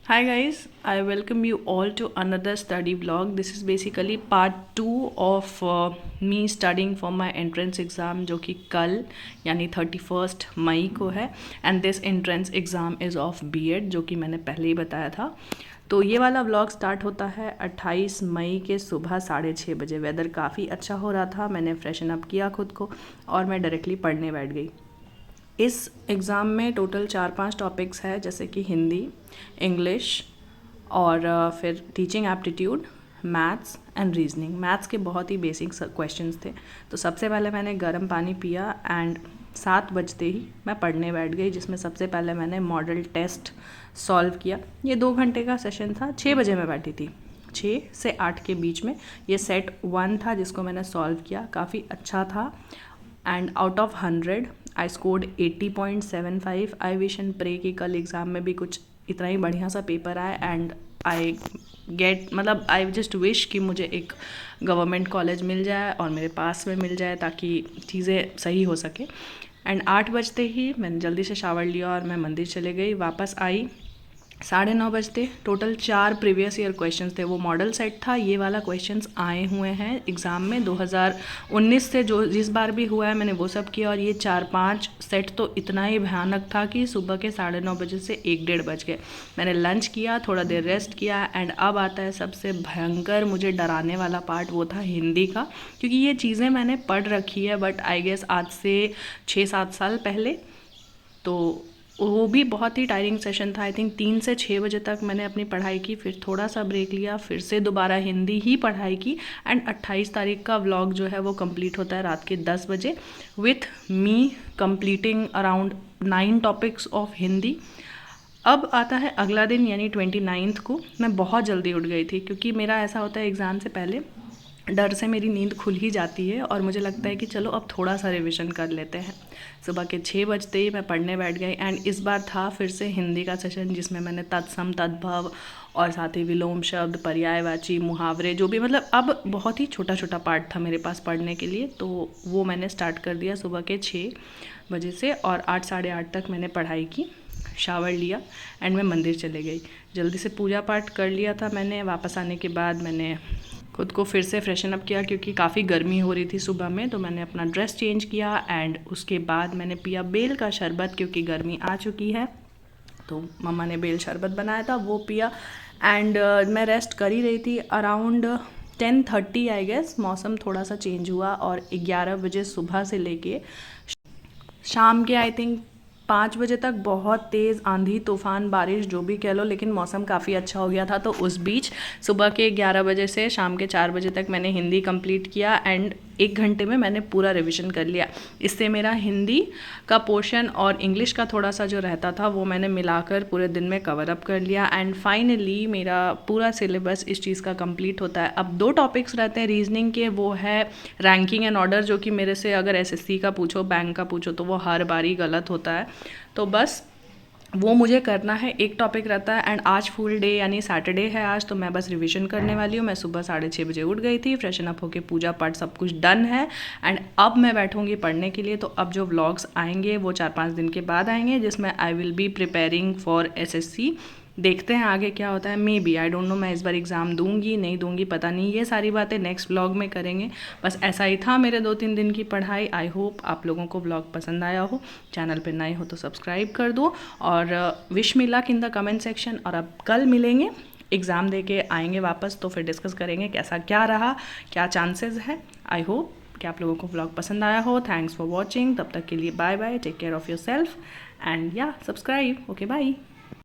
Hi guys, I welcome you all to another study vlog. This is basically part 2 of me studying for my entrance exam जो कि कल यानी 31st मई को है and this entrance exam is of B.Ed जो कि मैंने पहले ही बताया था। तो ये वाला व्लॉग स्टार्ट होता है 28 मई के सुबह 6:30 बजे। वेदर काफ़ी अच्छा हो रहा था, मैंने फ्रेशन अप किया खुद को और मैं डायरेक्टली पढ़ने बैठ गई। इस एग्ज़ाम में टोटल 4-5 टॉपिक्स है, जैसे कि हिंदी, इंग्लिश और फिर teaching aptitude, maths and reasoning. Maths के बहुत ही बेसिक क्वेश्चंस थे। तो सबसे पहले मैंने गर्म पानी पिया एंड 7 बजते ही मैं पढ़ने बैठ गई, जिसमें सबसे पहले मैंने मॉडल टेस्ट सॉल्व किया। ये 2 घंटे का सेशन था। 6 बजे मैं बैठी थी, 6 से 8 के बीच में। ये सेट 1 था जिसको मैंने सॉल्व किया, काफ़ी अच्छा था and out of 100 I scored 80.75। I wish and pray कि कल एग्ज़ाम में भी कुछ इतना ही बढ़िया सा पेपर आए and I I just wish कि मुझे एक गवर्नमेंट कॉलेज मिल जाए और मेरे पास में मिल जाए ताकि चीज़ें सही हो सके। एंड 8 बजते ही मैंने जल्दी से शावर लिया और मैं मंदिर चले गई। वापस आई 9:30 बजते। टोटल 4 प्रीवियस ईयर क्वेश्चंस थे। वो मॉडल सेट था। ये वाला क्वेश्चंस आए हुए हैं एग्ज़ाम में 2019 से, जो जिस बार भी हुआ है मैंने वो सब किया। और ये 4-5 सेट तो इतना ही भयानक था कि सुबह के 9:30 बजे से 1-1:30 बज गए। मैंने लंच किया, थोड़ा देर रेस्ट किया एंड अब आता है सबसे भयंकर मुझे डराने वाला पार्ट, वो था हिंदी का। क्योंकि ये चीज़ें मैंने पढ़ रखी है बट आई गेस आज से 6-7 साल पहले। तो वो भी बहुत ही टायरिंग सेशन था। आई थिंक 3 से 6 बजे तक मैंने अपनी पढ़ाई की, फिर थोड़ा सा ब्रेक लिया, फिर से दोबारा हिंदी ही पढ़ाई की एंड 28 तारीख का व्लॉग जो है वो कंप्लीट होता है रात के 10 बजे with me completing around 9 topics of Hindi. अब आता है अगला दिन यानी 29 को। मैं बहुत जल्दी उठ गई थी क्योंकि मेरा ऐसा होता है एग्ज़ाम से पहले डर से मेरी नींद खुल ही जाती है और मुझे लगता है कि चलो अब थोड़ा सा रिवीजन कर लेते हैं। सुबह के 6 बजते ही मैं पढ़ने बैठ गई एंड इस बार था फिर से हिंदी का सेशन, जिसमें मैंने तत्सम, तद्भव और साथ ही विलोम शब्द, पर्यायवाची, मुहावरे, जो भी अब बहुत ही छोटा छोटा पार्ट था मेरे पास पढ़ने के लिए, तो वो मैंने स्टार्ट कर दिया सुबह के 6 बजे से और 8 साढ़े 8 तक मैंने पढ़ाई की। शावर लिया एंड मैं मंदिर चले गई। जल्दी से पूजा पाठ कर लिया था मैंने। वापस आने के बाद मैंने खुद को फिर से फ्रेशन अप किया क्योंकि काफ़ी गर्मी हो रही थी सुबह में। तो मैंने अपना ड्रेस चेंज किया एंड उसके बाद मैंने पिया बेल का शरबत, क्योंकि गर्मी आ चुकी है। तो मम्मा ने बेल शरबत बनाया था, वो पिया एंड मैं रेस्ट कर ही रही थी। अराउंड 10:30 आई गेस मौसम थोड़ा सा चेंज हुआ और 11 बजे सुबह से लेके शाम के आई थिंक 5 बजे तक बहुत तेज़ आंधी, तूफान, बारिश जो भी कह लो, लेकिन मौसम काफ़ी अच्छा हो गया था। तो उस बीच सुबह के 11 बजे से शाम के 4 बजे तक मैंने हिंदी कंप्लीट किया एंड 1 घंटे में मैंने पूरा रिवीजन कर लिया। इससे मेरा हिंदी का पोर्शन और इंग्लिश का थोड़ा सा जो रहता था वो मैंने मिलाकर पूरे दिन में कवर अप कर लिया एंड फाइनली मेरा पूरा सिलेबस इस चीज़ का कंप्लीट होता है। अब 2 टॉपिक्स रहते हैं रीजनिंग के, वो है रैंकिंग एंड ऑर्डर, जो कि मेरे से अगर एसएससी का पूछो, बैंक का पूछो तो वो हर बारी गलत होता है। तो बस वो मुझे करना है। एक टॉपिक रहता है एंड आज फुल डे यानी सैटरडे है आज, तो मैं बस रिवीजन करने वाली हूँ। मैं सुबह 6:30 बजे उठ गई थी, फ्रेशन अप होके पूजा पाठ सब कुछ डन है एंड अब मैं बैठूंगी पढ़ने के लिए। तो अब जो व्लॉग्स आएंगे वो 4-5 दिन के बाद आएंगे, जिसमें I will be preparing for SSC. देखते हैं आगे क्या होता है। Maybe I don't know मैं इस बार एग्ज़ाम दूंगी नहीं दूंगी पता नहीं, ये सारी बातें नेक्स्ट व्लॉग में करेंगे। बस ऐसा ही था मेरे 2-3 दिन की पढ़ाई। आई होप आप लोगों को व्लॉग पसंद आया हो। चैनल पे नए हो तो सब्सक्राइब कर दो और wish me luck in the comment section. और अब कल मिलेंगे, एग्ज़ाम दे के आएंगे वापस, तो फिर डिस्कस करेंगे कैसा क्या रहा, क्या चांसेस है। आई होप कि आप लोगों को व्लॉग पसंद आया हो। Thanks for watching. तब तक के लिए bye bye, take care of yourself and या सब्सक्राइब। Okay bye.